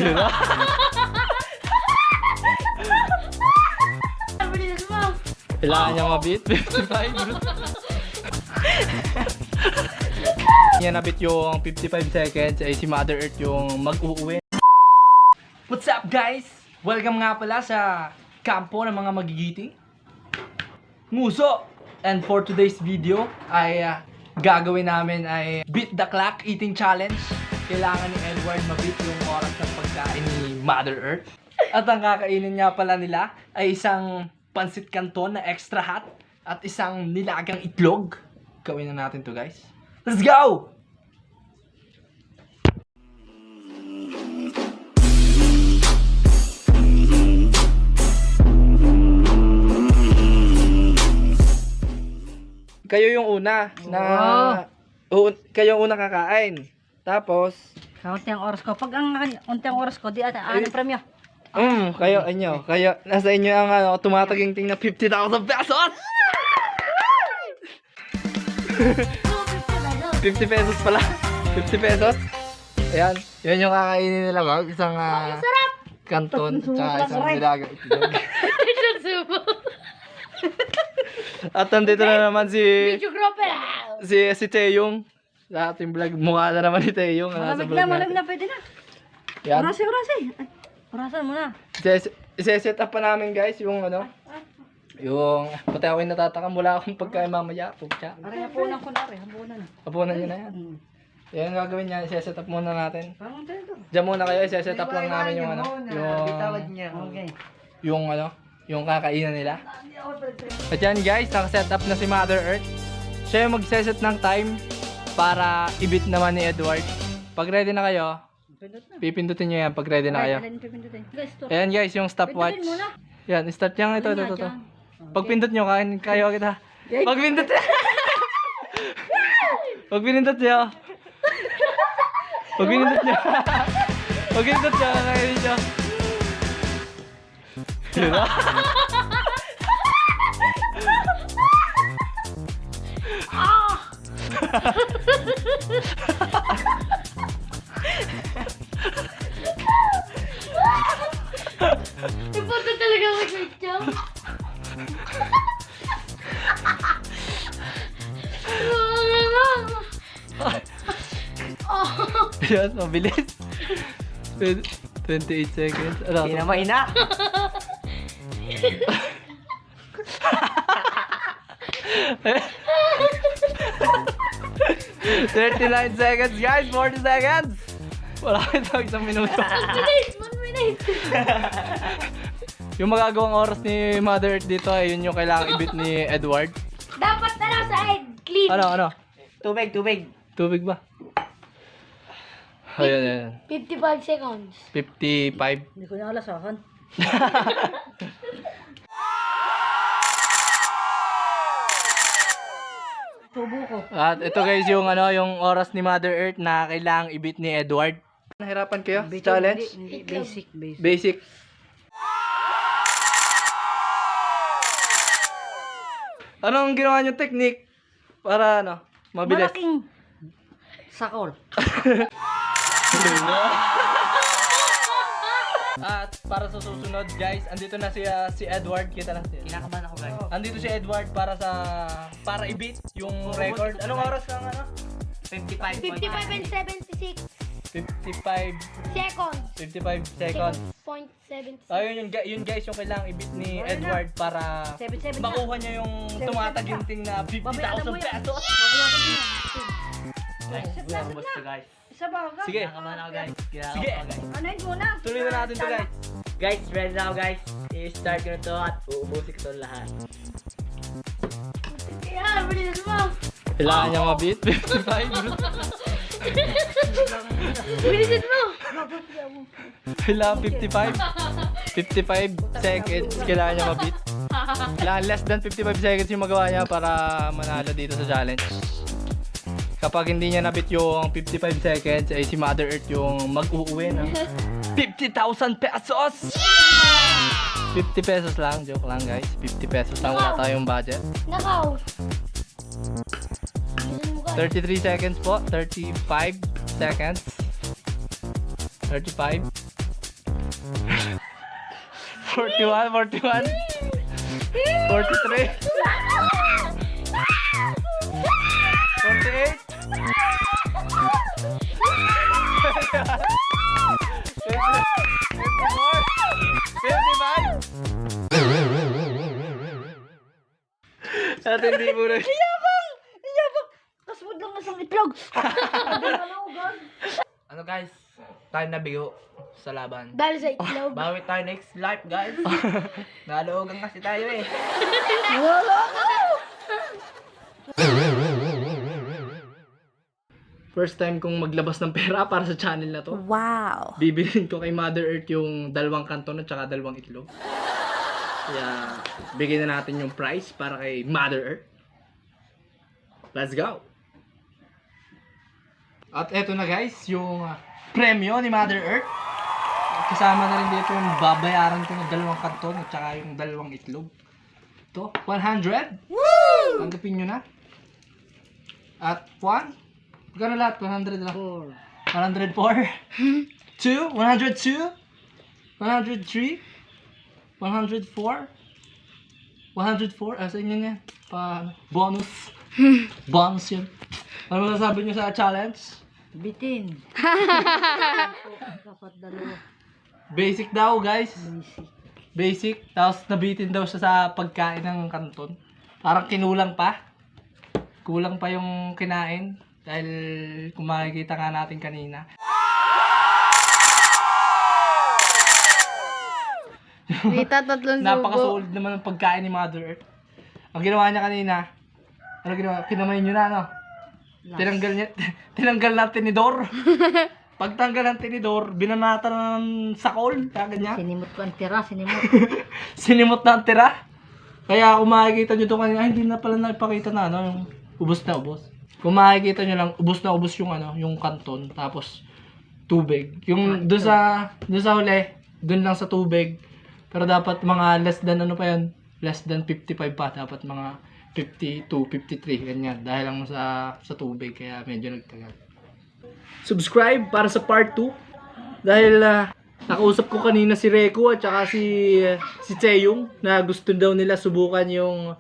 Diba? Bilis mo. Kailangan niya mabit. 55. Niya nabit yung 55 seconds ay si Mother Earth yung mag-uuwi. What's up guys? Welcome nga pala sa kampo ng mga magigiting nguso. And for today's video ay gagawin namin ay beat the clock eating challenge. Kailangan ni Edward mabit yung oras ng pagkain ni Mother Earth. At ang kakainin nga pala nila ay isang pansit canton na extra hot at isang nilagang itlog. Gawin na natin to guys. Let's go! Kayo yung una na kayo yung una kakain. Tapos Kaunti ang oras ko. Pag ang unti ang oras ko, di ata anong premyo. kayo nasa inyo ang tumataginting na 50,000 pesos. 50 pesos pala. 50 pesos. Ayan, yun yung kakainin nila mag isang kanton tsaka isang nilagang itlog. At nandito na naman si Taeyong sa ating vlog. Mukha na naman ni Taeyong. Malamig na, pwede na. Yan. Orasan mo na. Ise-set up pa namin guys yung yung pati ako yung natatakam. Wala akong pagkain mamaya. Pugtya. Aray, hapunan ko na rin. Hapunan nyo na yan. Yan ang gagawin niya. Ise-set up muna natin. Parang dito. Diyan muna kayo. Ise-set up lang namin yung Okay. yung kakainan nila. At yan guys, nakaset up na si Mother Earth. Siya yung mag-set ng time para i-beat naman ni Edward. Pag ready na kayo, pipindutin nyo yan pag ready na kayo. Ayan guys, yung stopwatch. Yan, start yan. Ito. Pag pindot nyo, kayo kita. Pag pindot nyo. Pag pinindot nyo. Pag pinindot nyo. Pag pinindot nyo, kakainin nyo. Diba? Ipunta talaga ako sa ito. Yan, mabilis. 28 seconds. Ano? Hindi na mahina. 39 seconds guys, 40 seconds. Wala ito, isang minuto. 1 minute. Yung magagawang oras ni Mother Earth dito ay yun yung kailangan i-beat ni Edward. Dapat na lang sa head. Clean. Ano? Tubig. Tubig ba? Ayan. 55 seconds. 55. Hindi ko na alasahan. Tubo ko. At ito guys yung yung oras ni Mother Earth na kailangang i-beat ni Edward. Nahirapan kayo? Challenge? Hindi. Basic. Basic. Anong ginawa niyong technique para mabilis? Malaking sakol. At para sa susunod guys, andito na si Edward, kita lang siya. Kinakabahan ako guys. Andito si Edward para i-beat yung record. Anong oras ng 55 and 76 55 seconds. 55 seconds. 0.76. Ayun yun guys yung kailangang i-beat ni Edward para 77 makuha niya yung tumataginting na 50,000 pesos. Guys. Isa ba ka? Sige. Kinakabahan ako guys. Sige. Anayin muna. Tuloy na natin to guys. Guys, ready na ako guys. I-start ko na to at uubusin ko to lahat. Kaya, bilis mo. Kailangan niya mabit. 55. Bilisin mo. Kailangan 55. 55 seconds. Kailangan niya mabit. Kailangan less than 55 seconds yung magawa niya para manalo dito sa challenge. Kapag hindi niya nabit yung 55 seconds, ay si Mother Earth yung mag-uuwi ng 50,000 pesos! 50 pesos lang, joke lang guys. 50 pesos lang, wala tayong budget. Nakaw. 33 seconds po, 35 seconds. 35. 41, 41. 43. 48. 55. At hindi mo na. Iyabang! Kasmod lang isang itlog. Ano guys? Tayo na bigo sa laban. Dahil sa itlog. Bawi tayo next life, guys. Naloogan kasi tayo eh. Wala ka! First time kong maglabas ng pera para sa channel na to. Wow! Bibilin ko kay Mother Earth yung 2 kanton at saka 2 itlog. Kaya, bigyan na natin yung price para kay Mother Earth. Let's go! At eto na guys, yung premyo ni Mother Earth. Kasama na rin dito yung babayaran ko ng 2 kanton at saka yung 2 itlog. Ito, 100. Woo! Tanggapin nyo na. At 1. Magkano lahat? 100 lang. 104. 2. 102. 103. 104. 104. Asa inyo yan? Bonus. Bonus yun. Ano masasabi nyo sa challenge? Bitin. Dapat dalawa. Basic daw guys. Basic. Basic. Tapos nabitin daw siya sa pagkain ng kanton. Parang kinulang pa. Kulang pa yung kinain. Dahil kung makikita nga natin kanina. Vita, tatlong subo. Napaka-solid naman ng pagkain ni Mother Earth. Ang ginawa niya kanina, ano ginawa? Kinamay niyo na, no? Tinanggal na tinidor. Pagtanggal ng tinidor, binanata na ng sakol. Kaya ganyan. Sinimot ko ang tira, sinimot. Sinimot na ang tira. Kaya kung makikita nyo ito kanina, ay, hindi na pala nakipakita na, ano, yung ubos na ubos. Kung makikita nyo lang, ubos na ubos yung, ano, yung kanton, tapos tubig. Yung doon sa huli, doon lang sa tubig. Pero dapat mga less than, ano pa yun, less than 55 pa. Dapat mga 52, 53, ganyan. Dahil lang sa tubig, kaya medyo nagtagal. Subscribe para sa part 2. Dahil nakausap ko kanina si Reco at saka si Cheyong na gusto daw nila subukan yung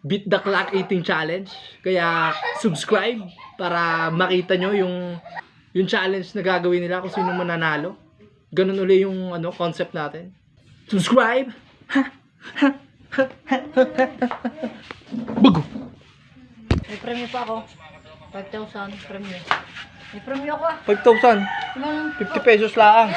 Beat the Clock Eating Challenge. Kaya subscribe para makita nyo yung challenge na gagawin nila kung sino mananalo. Ganun uli yung ano, concept natin. Subscribe! Bago! May premyo pa ako. 5,000 premyo. May premyo ako ah. 5,000. 50 pesos lang.